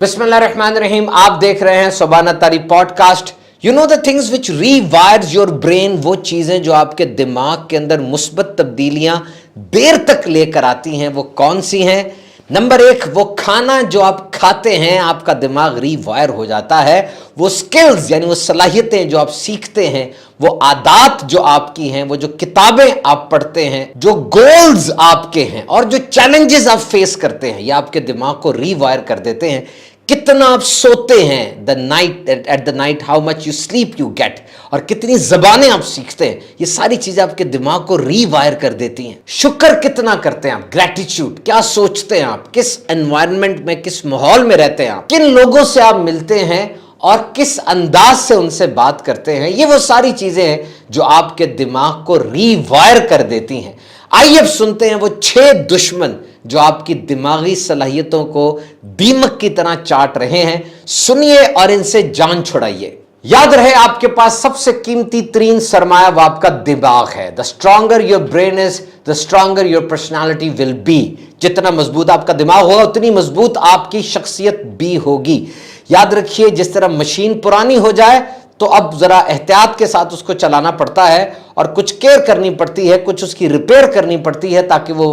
बिस्मिल्लाहिर्रहमानिर्रहीम। आप देख रहे हैं सुभाना तारी podcast. You know the things which rewires your brain, वो चीजें जो आपके दिमाग के अंदर मुस्बत तब्दीलियां देर तक लेकर आती हैं, वो कौन सी हैं? नंबर एक, वो खाना जो आप खाते हैं आपका दिमाग रीवायर हो जाता है। वो स्किल्स यानी वो सलाहियतें जो आप सीखते हैं, वो आदत जो आपकी हैं, वो जो किताबें आप पढ़ते हैं, जो गोल्स आपके हैं और जो चैलेंजेस आप फेस करते हैं, ये आपके दिमाग को रीवायर कर देते हैं। कितना आप सोते हैं, the night at the night how much you sleep you get, और कितनी जबानें आप सीखते हैं, ये सारी चीजें आपके दिमाग को रीवायर कर देती हैं। शुक्र कितना करते हैं आप, ग्रेटिट्यूड क्या सोचते हैं आप, किस एनवायरनमेंट में, किस माहौल में रहते हैं आप, किन लोगों से आप मिलते हैं और किस अंदाज से उनसे बात करते हैं, ये वो सारी चीजें हैं जो आपके दिमाग को रीवायर कर देती हैं। आइए अब सुनते हैं वो 6 दुश्मन जो आपकी दिमागी सलाहियतों को दीमक की तरह चाट रहे हैं। सुनिए और इनसे जान छुड़ाइए। याद रहे, आपके पास सबसे कीमती तरीन सरमाया वो आपका दिमाग है। The stronger your brain is, the stronger your personality will be. जितना मजबूत आपका दिमाग होगा उतनी मजबूत आपकी शख्सियत भी होगी। याद रखिए, जिस तरह मशीन पुरानी हो जाए तो अब जरा एहतियात के साथ उसको चलाना पड़ता है और कुछ केयर करनी पड़ती है, कुछ उसकी रिपेयर करनी पड़ती है ताकि वो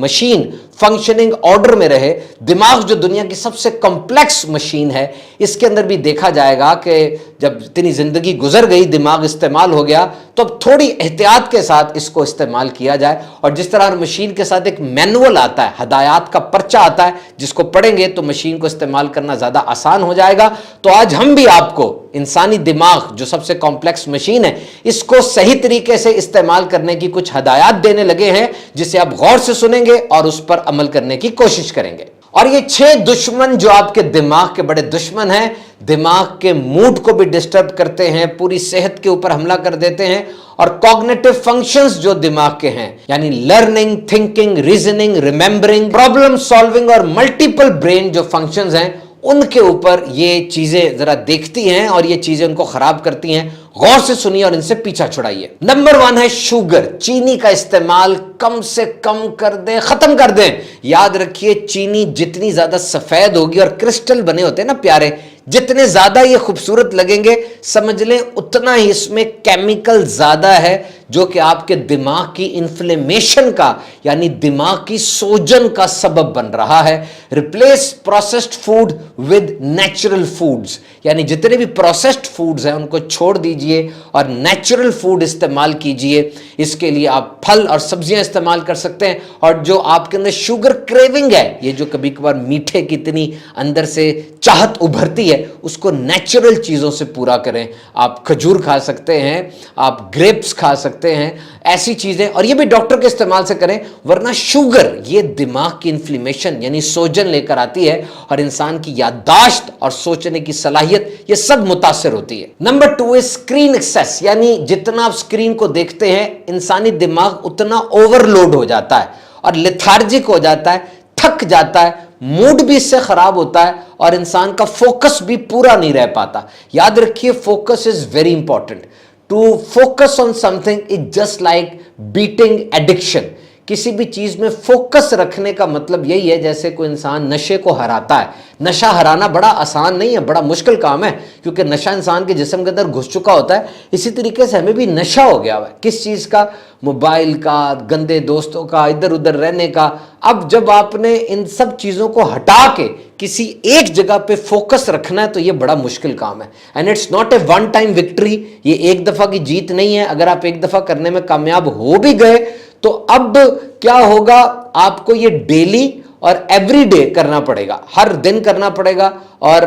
मशीन फंक्शनिंग ऑर्डर में रहे। दिमाग जो दुनिया की सबसे कॉम्प्लेक्स मशीन है, इसके अंदर भी देखा जाएगा कि जब इतनी जिंदगी गुजर गई, दिमाग इस्तेमाल हो गया, तो अब थोड़ी एहतियात के साथ इसको इस्तेमाल किया जाए। और जिस तरह हर मशीन के साथ एक मैनुअल आता है, हदायत का पर्चा आता है, जिसको पढ़ेंगे तो मशीन को इस्तेमाल करना ज्यादा आसान हो जाएगा। तो आज हम भी आपको इंसानी दिमाग जो सबसे कॉम्प्लेक्स मशीन है, इसको सही तरीके से इस्तेमाल करने की कुछ हदायत देने लगे हैं, जिसे आप गौर से सुनेंगे और उस पर अमल करने की कोशिश करेंगे। और ये 6 दुश्मन जो आपके दिमाग के बड़े दुश्मन हैं, दिमाग के मूड को भी डिस्टर्ब करते हैं, पूरी सेहत के ऊपर हमला कर देते हैं, और कॉग्निटिव फंक्शंस जो दिमाग के हैं, यानी learning, thinking, reasoning, remembering, problem solving और मल्टीपल ब्रेन जो फंक्शंस हैं, उनके ऊपर ये चीजें जरा देखती हैं और ये चीजें उनको खराब करती हैं। गौर से सुनिए और इनसे पीछा छुड़ाइए। नंबर 1 है शुगर। चीनी का इस्तेमाल कम से कम कर दें, खत्म कर दें। याद रखिए, चीनी जितनी ज्यादा सफेद होगी, और क्रिस्टल बने होते हैं ना प्यारे, जितने ज्यादा ये खूबसूरत लगेंगे, समझ लें उतना ही इसमें केमिकल ज्यादा है जो कि आपके दिमाग की इन्फ्लेमेशन का यानी दिमाग की सोजन का सबब बन रहा है। Replace processed food with natural foods, यानी जितने भी प्रोसेस्ड फूड्स हैं उनको छोड़ दीजिए और नेचुरल फूड इस्तेमाल कीजिए। इसके लिए आप फल और सब्जियां इस्तेमाल कर सकते हैं। और जो आपके अंदर शुगर क्रेविंग है, ये जो कभी कभार मीठे की इतनी अंदर से चाहत उभरती है, उसको नेचुरल चीजों से पूरा करें। आप खजूर खा सकते हैं, आप ग्रेप्स खा सकते हैं, ऐसी चीजें, और ये भी डॉक्टर के इस्तेमाल से करें, वरना शुगर ये दिमाग की इन्फ्लेमेशन यानी सोजन लेकर आती है और इंसान की याददाश्त और सोचने की सलाहियत ये सब मुतासर होती है। नंबर 2 इज स्क्रीन एक्सेस, यानी जितना आप स्क्रीन को देखते हैं, इंसानी दिमाग उतना ओवरलोड हो जाता है और लेथार्जिक हो जाता है, थक जाता है, मूड भी इससे खराब होता है और इंसान का फोकस भी पूरा नहीं रह पाता। याद रखिए, focus is very important. To focus on something is just like beating addiction. किसी भी चीज में फोकस रखने का मतलब यही है जैसे कोई इंसान नशे को हराता है। नशा हराना बड़ा आसान नहीं है, बड़ा मुश्किल काम है, क्योंकि नशा इंसान के जिस्म के अंदर घुस चुका होता है। इसी तरीके से हमें भी नशा हो गया है। किस चीज का? मोबाइल का, गंदे दोस्तों का, इधर उधर रहने का। अब जब आपने इन सब चीजों को हटा के किसी एक जगह पे फोकस रखना है तो ये बड़ा मुश्किल काम है। And it's not a one time victory, ये एक दफा की जीत नहीं है। अगर आप एक दफा करने में कामयाब हो भी गए तो अब क्या होगा, आपको ये डेली और एवरीडे करना पड़ेगा, हर दिन करना पड़ेगा, और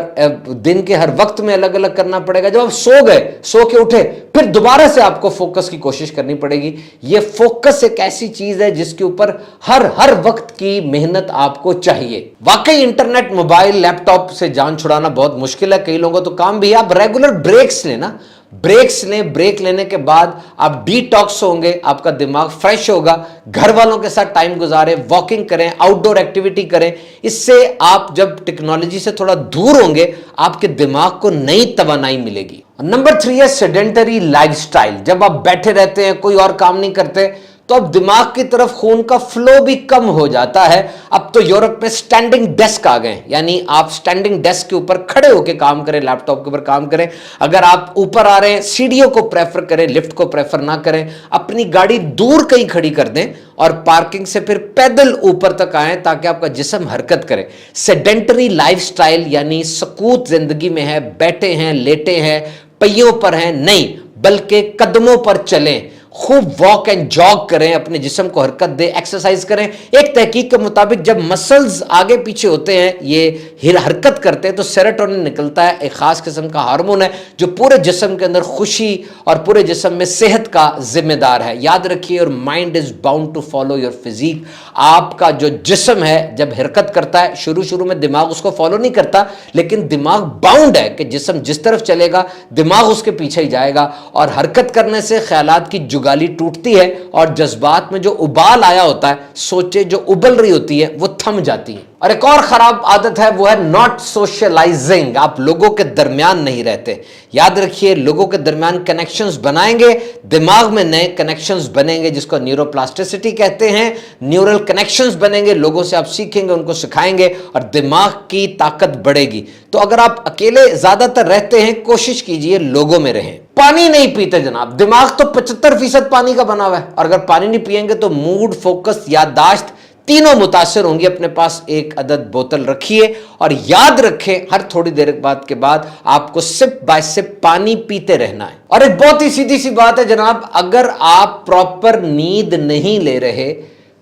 दिन के हर वक्त में अलग अलग करना पड़ेगा। जब आप सो गए, सो के उठे, फिर दोबारा से आपको फोकस की कोशिश करनी पड़ेगी। ये फोकस एक ऐसी चीज है जिसके ऊपर हर वक्त की मेहनत आपको चाहिए। वाकई इंटरनेट, मोबाइल, लैपटॉप से जान छुड़ाना बहुत मुश्किल है। कई लोगों तो काम भी है। आप रेगुलर ब्रेक्स लेना, ब्रेक्स लें। ब्रेक लेने के बाद आप डिटॉक्स होंगे, आपका दिमाग फ्रेश होगा। घर वालों के साथ टाइम गुजारें, वॉकिंग करें, आउटडोर एक्टिविटी करें। इससे आप जब टेक्नोलॉजी से थोड़ा दूर होंगे, आपके दिमाग को नई तवानाई मिलेगी। नंबर 3 है सेडेंटरी लाइफस्टाइल। जब आप बैठे रहते हैं, कोई और काम नहीं करते, तो अब दिमाग की तरफ खून का फ्लो भी कम हो जाता है। अब तो यूरोप में स्टैंडिंग डेस्क आ गए, यानी आप स्टैंडिंग डेस्क के ऊपर खड़े होकर काम करें, लैपटॉप के ऊपर काम करें। अगर आप ऊपर आ रहे हैं, सीढ़ियों को प्रेफर करें, लिफ्ट को प्रेफर ना करें, अपनी गाड़ी दूर कहीं खड़ी कर दें और पार्किंग से फिर पैदल ऊपर तक आए ताकि आपका जिस्म हरकत करे। सेडेंटरी लाइफस्टाइल यानी सकूत जिंदगी में है, बैठे हैं, लेटे हैं, पहियों पर हैं, नहीं बल्कि कदमों पर चलें, खूब वॉक एंड जॉग करें, अपने जिस्म को हरकत दें, एक्सरसाइज करें। एक तहकीक के मुताबिक जब मसल्स आगे पीछे होते हैं, ये हरकत करते हैं, तो सेरोटोनिन निकलता है, एक खास किस्म का हार्मोन है जो पूरे जिस्म के अंदर खुशी और पूरे जिस्म में सेहत का जिम्मेदार है। याद रखिए, और mind is bound to follow your physique. आपका जो जिस्म है जब हरकत करता है, शुरू में दिमाग उसको फॉलो नहीं करता, लेकिन दिमाग बाउंड है कि जिस्म जिस तरफ चलेगा दिमाग उसके पीछे ही जाएगा। और हरकत करने से ख्यालात की जुगाली टूटती है और जज्बात में जो उबाल आया होता है, सोचे जो उबल रही होती है, वो थम जाती है। और एक और खराब आदत है, वो है नॉट सोशलाइजिंग। आप लोगों के दरमियान नहीं रहते। याद रखिए, लोगों के दरमियान कनेक्शंस बनाएंगे, दिमाग में नए कनेक्शंस बनेंगे जिसको न्यूरोप्लास्टिसिटी कहते हैं। न्यूरल कनेक्शंस बनेंगे, लोगों से आप सीखेंगे, उनको सिखाएंगे और दिमाग की ताकत बढ़ेगी। तो अगर आप अकेले ज्यादातर रहते हैं, कोशिश कीजिए लोगों में रहें। पानी नहीं पीते जनाब, दिमाग तो 75% पानी का बना हुआ है, और अगर पानी नहीं पिएंगे तो मूड, फोकस, याददाश्त तीनों मुतासिर होंगी। अपने पास एक अदद बोतल रखिए और याद रखें, हर थोड़ी देर के बाद आपको सिप बाय सिप पानी पीते रहना है। और एक बहुत ही सीधी सी बात है जनाब, अगर आप प्रॉपर नींद नहीं ले रहे,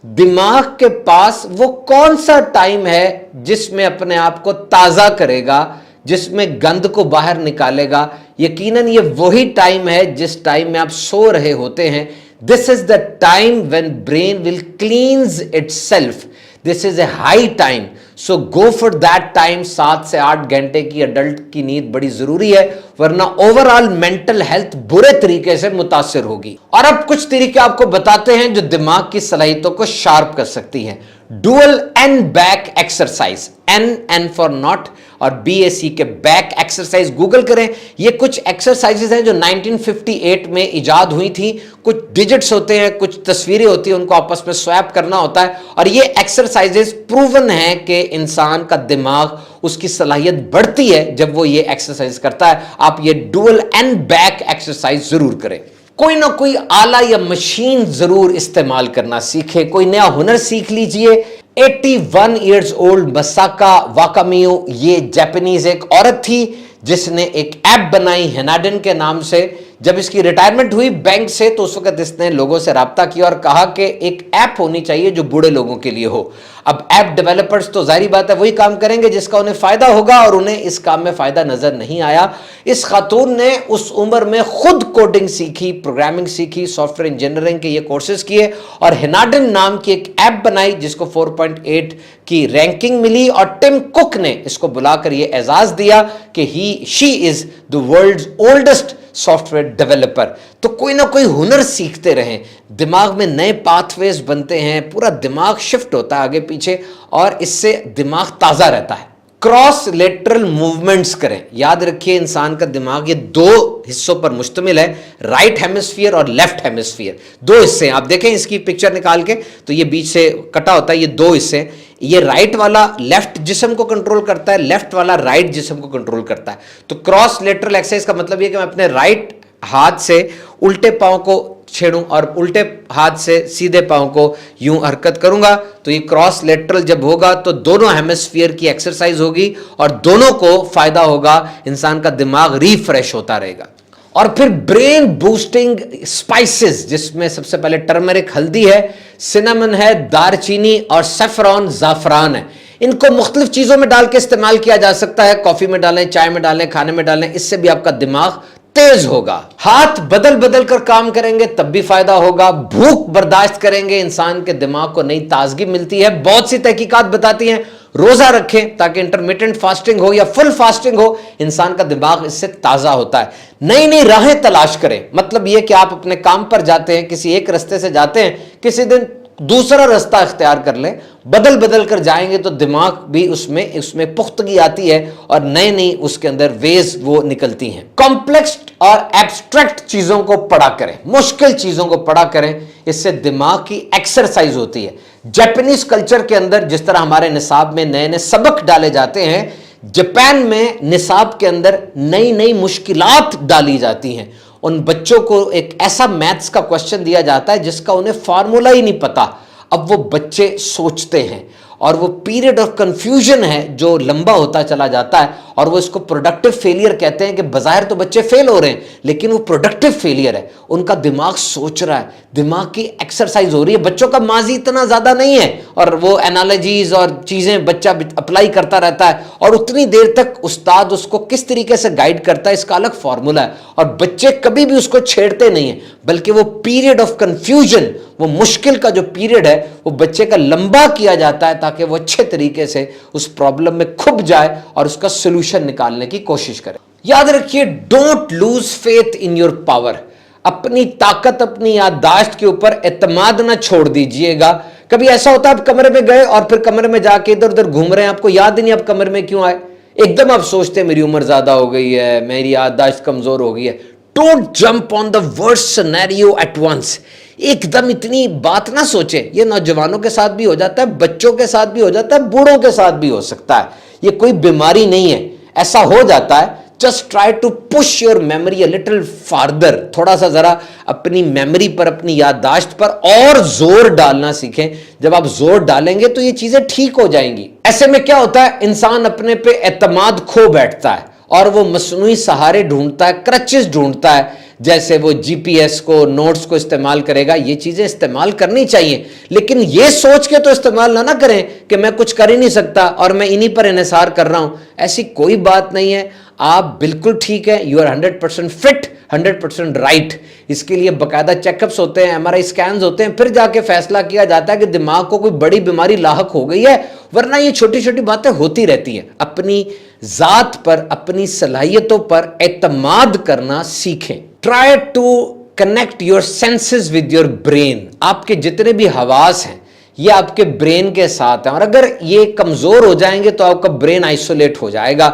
दिमाग के पास वो कौन सा टाइम है जिसमें अपने आप को ताजा करेगा, जिसमें गंद को बाहर निकालेगा? यकीनन ये वही टाइम है जिस टाइम में आप सो रहे होते हैं। This is the time when brain will cleanse itself. This is a high time. So go for that time. 7 से 8 घंटे की अडल्ट की नींद बड़ी जरूरी है, वरना ओवरऑल मेंटल हेल्थ बुरे तरीके से मुतासिर होगी। और अब कुछ तरीके आपको बताते हैं जो दिमाग की सलाहियतों को शार्प कर सकती हैं। Dual N back exercise, N for not और BAC के बैक एक्सरसाइज गूगल करें। ये कुछ एक्सरसाइजेज हैं जो 1958 में इजाद हुई थी। कुछ डिजिट्स होते हैं, कुछ तस्वीरें होती हैं, उनको आपस में स्वैप करना होता है। और ये एक्सरसाइजेज प्रूवन है कि इंसान का दिमाग, उसकी सलाहियत बढ़ती है जब वो ये एक्सरसाइज करता है। आप ये डुअल एन बैक एक्सरसाइज जरूर करें। कोई ना कोई आला या मशीन जरूर इस्तेमाल करना सीखे, कोई नया हुनर सीख लीजिए। 81 ईयर्स ओल्ड मसाका वाकामियो, ये जापानीज एक औरत थी जिसने एक ऐप बनाई हेनाडिन के नाम से। जब इसकी रिटायरमेंट हुई बैंक से, तो उस वक्त इसने लोगों से राब्ता किया और कहा कि एक ऐप होनी चाहिए जो बूढ़े लोगों के लिए हो। अब ऐप डेवलपर्स तो जाहिर बात है वही काम करेंगे जिसका उन्हें फायदा होगा, और उन्हें इस काम में फायदा नजर नहीं आया। इस खातून ने उस उम्र में खुद कोडिंग सीखी, प्रोग्रामिंग सीखी, सॉफ्टवेयर इंजीनियरिंग के ये कोर्सेज किए और हेनाडिन नाम की एक ऐप बनाई जिसको 4.8 की रैंकिंग मिली। और टिम कुक ने इसको बुलाकर ये एजाज दिया कि she is the world's oldest software developer. तो कोई ना कोई हुनर सीखते रहें, दिमाग में नए पाथवेज बनते हैं, पूरा दिमाग शिफ्ट होता है आगे पीछे और इससे दिमाग ताजा रहता है। क्रॉस लेटरल मूवमेंट्स करें। याद रखिए, इंसान का दिमाग ये दो हिस्सों पर मुश्तमिल है, राइट हेमिस्फीयर और लेफ्ट हेमिस्फीयर। दो हिस्से हैं, आप देखें इसकी पिक्चर निकाल के, तो ये बीच से कटा होता है, ये दो हिस्से। ये राइट वाला लेफ्ट जिस्म को कंट्रोल करता है, लेफ्ट वाला राइट जिस्म को कंट्रोल करता है। तो क्रॉस लेटरल एक्सरसाइज का मतलब ये कि मैं अपने राइट हाथ से उल्टे पांव को छेड़ूं और उल्टे हाथ से सीधे पांव को यूं हरकत करूंगा। तो ये क्रॉस लेटरल जब होगा तो दोनों हेमिस्फीयर की एक्सरसाइज होगी और दोनों को फायदा होगा, इंसान का दिमाग रिफ्रेश होता रहेगा। और फिर ब्रेन बूस्टिंग स्पाइसेस, जिसमें सबसे पहले टर्मरिक हल्दी है, सिनेमन है, दारचीनी और सैफरॉन जाफरान है। इनको मुख्तलिफ चीजों में डाल के इस्तेमाल किया जा सकता है, कॉफी में डालें, चाय में डालें, खाने में डालें, इससे भी आपका दिमाग तेज होगा। हाथ बदल बदल कर काम करेंगे तब भी फायदा होगा। भूख बर्दाश्त करेंगे, इंसान के दिमाग को नई ताजगी मिलती है। बहुत सी तहकीकात बताती हैं रोजा रखें ताकि इंटरमिटेंट फास्टिंग हो या फुल फास्टिंग हो, इंसान का दिमाग इससे ताजा होता है। नई नई राहें तलाश करें, मतलब यह कि आप अपने काम पर जाते हैं, किसी एक रास्ते से जाते हैं, किसी दिन दूसरा रास्ता इख्तियार कर लें, बदल बदल कर जाएंगे तो दिमाग भी उसमें पुख्तगी आती है और नई नई उसके अंदर वेज वो निकलती हैं। कॉम्प्लेक्स और एब्स्ट्रैक्ट चीजों को पढ़ा करें, मुश्किल चीजों को पढ़ा करें, इससे दिमाग की एक्सरसाइज होती है। जापानीज कल्चर के अंदर जिस तरह हमारे निसाब में नए नए सबक डाले जाते हैं, जापान में निसाब के अंदर नई नई मुश्किलात डाली जाती हैं। उन बच्चों को एक ऐसा मैथ्स का क्वेश्चन दिया जाता है जिसका उन्हें फार्मूला ही नहीं पता। अब वो बच्चे सोचते हैं और वो पीरियड ऑफ कंफ्यूजन है जो लंबा होता चला जाता है और वो इसको प्रोडक्टिव फेलियर कहते हैं कि बज़ाहिर तो बच्चे फेल हो रहे हैं लेकिन वो प्रोडक्टिव फेलियर है। उनका दिमाग सोच रहा है, दिमाग की एक्सरसाइज हो रही है। बच्चों का माजी इतना ज़्यादा नहीं है और वो एनालॉजीज और चीज़ें बच्चा अप्लाई करता रहता है और उतनी देर तक उस्ताद उसको किस तरीके से गाइड करता है इसका अलग फॉर्मूला है और बच्चे कभी भी उसको छेड़ते नहीं हैं, बल्कि वो पीरियड ऑफ कंफ्यूजन, वो मुश्किल का जो पीरियड है वो बच्चे का लंबा किया जाता है ताकि वो अच्छे तरीके से उस प्रॉब्लम में खुब जाए और उसका सोल्यूशन निकालने की कोशिश करे। याद रखिए, don't lose faith in your power. अपनी ताकत, अपनी याददाश्त के ऊपर एतमाद ना छोड़ दीजिएगा। कभी ऐसा होता है आप कमरे में गए और फिर कमरे में जाके इधर उधर घूम रहे हैं, आपको याद ही नहीं आप कमरे में क्यों आए। एकदम आप सोचते हैं मेरी उम्र ज्यादा हो गई है, मेरी याददाश्त कमजोर हो गई है। Don't jump on the worst scenario at once. एकदम इतनी बात ना सोचे। ये नौजवानों के साथ भी हो जाता है, बच्चों के साथ भी हो जाता है, बूढ़ों के साथ भी हो सकता है। ये कोई बीमारी नहीं है, ऐसा हो जाता है। Just try to push your memory a little farther. थोड़ा सा जरा अपनी मेमोरी पर, अपनी याददाश्त पर और जोर डालना सीखें। जब आप जोर डालेंगे तो ये चीजें ठीक हो जाएंगी। ऐसे में क्या होता है, इंसान अपने पे एतमाद खो बैठता है और वो मसनूई सहारे ढूंढता है, क्रचेस ढूंढता है। जैसे वो जीपीएस को, नोट्स को इस्तेमाल करेगा। ये चीजें इस्तेमाल करनी चाहिए, लेकिन ये सोच के तो इस्तेमाल ना करें कि मैं कुछ कर ही नहीं सकता और मैं इन्हीं पर इन्हिसार कर रहा हूं। ऐसी कोई बात नहीं है, आप बिल्कुल ठीक है। You are 100% fit, 100% right. इसके लिए बाकायदा चेकअप्स होते हैं, एमआरआई स्कैन्स होते हैं, फिर जाके फैसला किया जाता है कि दिमाग को कोई बड़ी बीमारी लाहक हो गई है, वरना ये छोटी छोटी बातें होती रहती हैं। अपनी जात पर, अपनी सलाहियतों पर एतमाद करना सीखें। Try to connect your senses with your brain. आपके जितने भी हवास हैं ये आपके ब्रेन के साथ हैं और अगर ये कमजोर हो जाएंगे तो आपका ब्रेन आइसोलेट हो जाएगा।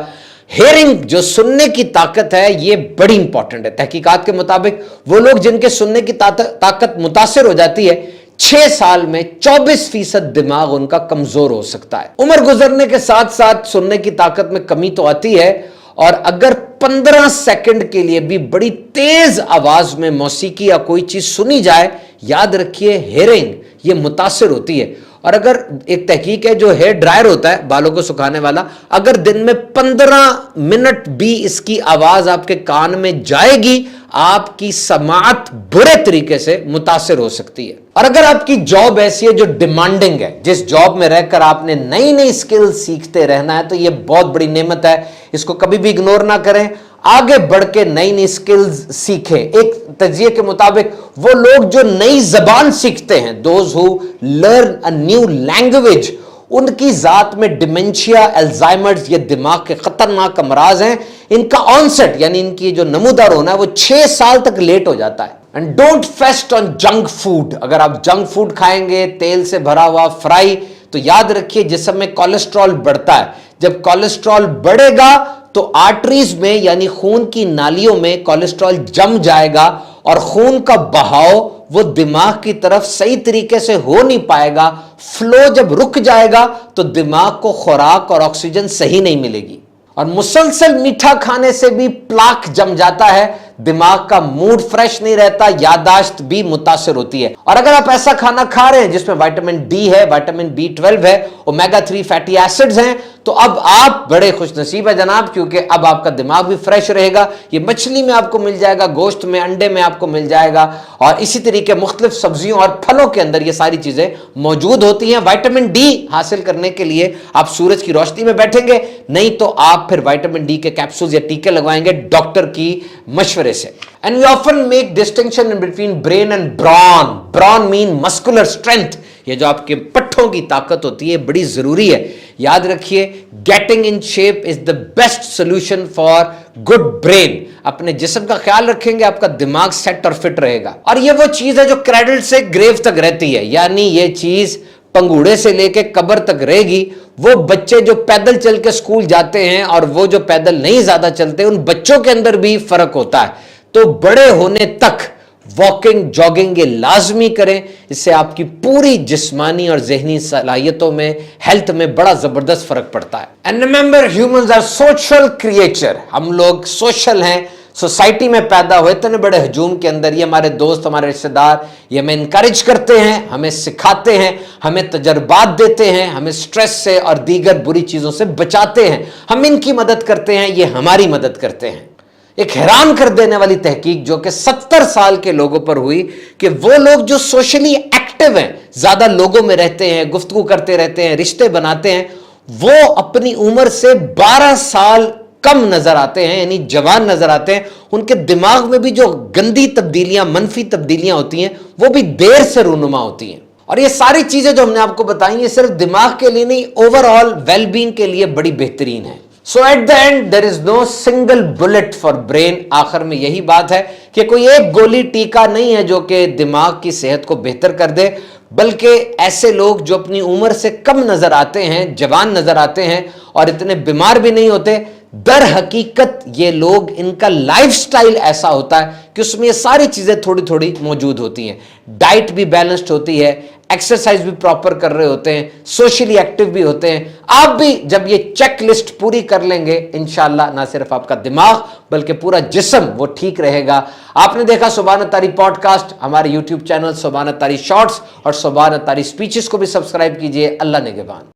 हेयरिंग, जो सुनने की ताकत है, ये बड़ी इंपॉर्टेंट है। तहकीकात के मुताबिक वो लोग जिनके सुनने की ताकत मुतासिर हो जाती है, 6 साल में 24% दिमाग उनका कमजोर हो सकता है। उम्र गुजरने के साथ साथ सुनने की ताकत में कमी तो आती है और अगर 15 सेकंड के लिए भी बड़ी तेज आवाज में मौसीकी या कोई चीज सुनी जाए, याद रखिए हेयरिंग ये मुतासिर होती है। और अगर एक तहकीक है, जो हेयर ड्रायर होता है, बालों को सुखाने वाला, अगर दिन में 15 मिनट भी इसकी आवाज आपके कान में जाएगी, आपकी समात बुरे तरीके से मुतासिर हो सकती है। और अगर आपकी जॉब ऐसी है जो डिमांडिंग है, जिस जॉब में रहकर आपने नई नई स्किल सीखते रहना है, तो यह बहुत बड़ी नेमत है। इसको कभी भी इग्नोर ना करें, आगे बढ़ के नई नई स्किल्स सीखें। एक तजिए के मुताबिक वो लोग जो नई जबान सीखते हैं, those who learn a new language, उनकी जात में डिमेंशिया, अल्जाइमर्स, ये दिमाग के खतरनाक अमराज हैं, इनका ऑनसेट यानी इनकी जो नमूदार होना है वो 6 साल तक लेट हो जाता है। And don't fest on junk food. अगर आप जंक फूड खाएंगे, तेल से भरा हुआ फ्राई, तो याद रखिए जिस्म में कोलेस्ट्रॉल बढ़ता है। जब कोलेस्ट्रॉल बढ़ेगा तो आर्टरीज में यानी खून की नालियों में कोलेस्ट्रॉल जम जाएगा और खून का बहाव वो दिमाग की तरफ सही तरीके से हो नहीं पाएगा। फ्लो जब रुक जाएगा तो दिमाग को खुराक और ऑक्सीजन सही नहीं मिलेगी। और मुसलसल मीठा खाने से भी प्लाक जम जाता है, दिमाग का मूड फ्रेश नहीं रहता, याददाश्त भी मुतासिर होती है। और अगर आप ऐसा खाना खा रहे हैं जिसमें विटामिन डी है, विटामिन B12 है, ओमेगा 3 फैटी एसिड्स हैं, तो अब आप बड़े खुश नसीब है जनाब, क्योंकि अब आपका दिमाग भी फ्रेश रहेगा। ये मछली में आपको मिल जाएगा, गोश्त में, अंडे में आपको मिल जाएगा और इसी तरीके मुख्तलिफ सब्जियों और फलों के अंदर ये सारी चीजें मौजूद होती हैं। विटामिन डी हासिल करने के लिए आप सूरज की रोशनी में बैठेंगे, नहीं तो आप फिर विटामिन डी के कैप्सूल या टीके लगवाएंगे डॉक्टर की मशवरे से। And we often make distinction in between brain and brawn. Brawn mean muscular strength. ये जो आपके पट्ठों की ताकत होती है बड़ी जरूरी है। याद रखिए, getting in shape is the best solution for good brain. अपने जिस्म का ख्याल रखेंगे, आपका दिमाग सेट और फिट रहेगा। और ये वो चीज है जो क्रेडल से ग्रेव तक रहती है, यानी ये चीज पंगूड़े से लेके कब्र तक रहेगी। वो बच्चे जो पैदल चल के स्कूल जाते हैं और वो जो पैदल नहीं ज्यादा चलते, उन बच्चों के अंदर भी फर्क होता है। तो बड़े होने तक वॉकिंग जॉगिंग ये लाजमी करें, इससे आपकी पूरी जिस्मानी और जहनी सलाहियतों में, हेल्थ में बड़ा जबरदस्त फर्क पड़ता है। And remember, humans are social creature. हम लोग सोशल हैं, सोसाइटी में पैदा हुए, इतने बड़े हजूम के अंदर। ये हमारे दोस्त, हमारे रिश्तेदार, ये हमें इनकरेज करते हैं, हमें सिखाते हैं, हमें तजर्बात देते हैं, हमें स्ट्रेस से और दीगर बुरी चीजों से बचाते हैं। हम इनकी मदद करते हैं, ये हमारी मदद करते हैं। एक हैरान कर देने वाली तहकीक जो कि 70 साल के लोगों पर हुई कि वो लोग जो सोशली एक्टिव हैं, ज्यादा लोगों में रहते हैं, गुफ्तगू करते रहते हैं, रिश्ते बनाते हैं, वो अपनी उम्र से 12 साल कम नजर आते हैं, यानी जवान नजर आते हैं। उनके दिमाग में भी जो गंदी तब्दीलियां, मनफी तब्दीलियां होती हैं, वो भी देर से रूनुमा होती हैं। और ये सारी चीजें जो हमने आपको बताई, ये सिर्फ दिमाग के लिए नहीं, ओवरऑल वेलबींग के लिए बड़ी बेहतरीन है। So at the end there is no single bullet for brain. आखिर में यही बात है कि कोई एक गोली टीका नहीं है जो कि दिमाग की सेहत को बेहतर कर दे, बल्कि ऐसे लोग जो अपनी उम्र से कम नजर आते हैं, जवान नजर आते हैं और इतने बीमार भी नहीं होते, दर हकीकत ये लोग, इनका लाइफस्टाइल ऐसा होता है कि उसमें ये सारी चीजें थोड़ी थोड़ी मौजूद होती हैं। डाइट भी बैलेंस्ड होती है, एक्सरसाइज भी प्रॉपर कर रहे होते हैं, सोशली एक्टिव भी होते हैं। आप भी जब ये चेक लिस्ट पूरी कर लेंगे, इंशाल्लाह ना सिर्फ आपका दिमाग बल्कि पूरा जिस्म वो ठीक रहेगा। आपने देखा सुभान तारी पॉडकास्ट, हमारे यूट्यूब चैनल सुभान तारी शॉर्ट्स और सुभान तारी स्पीचेस को भी सब्सक्राइब कीजिए। अल्लाह निगहबान।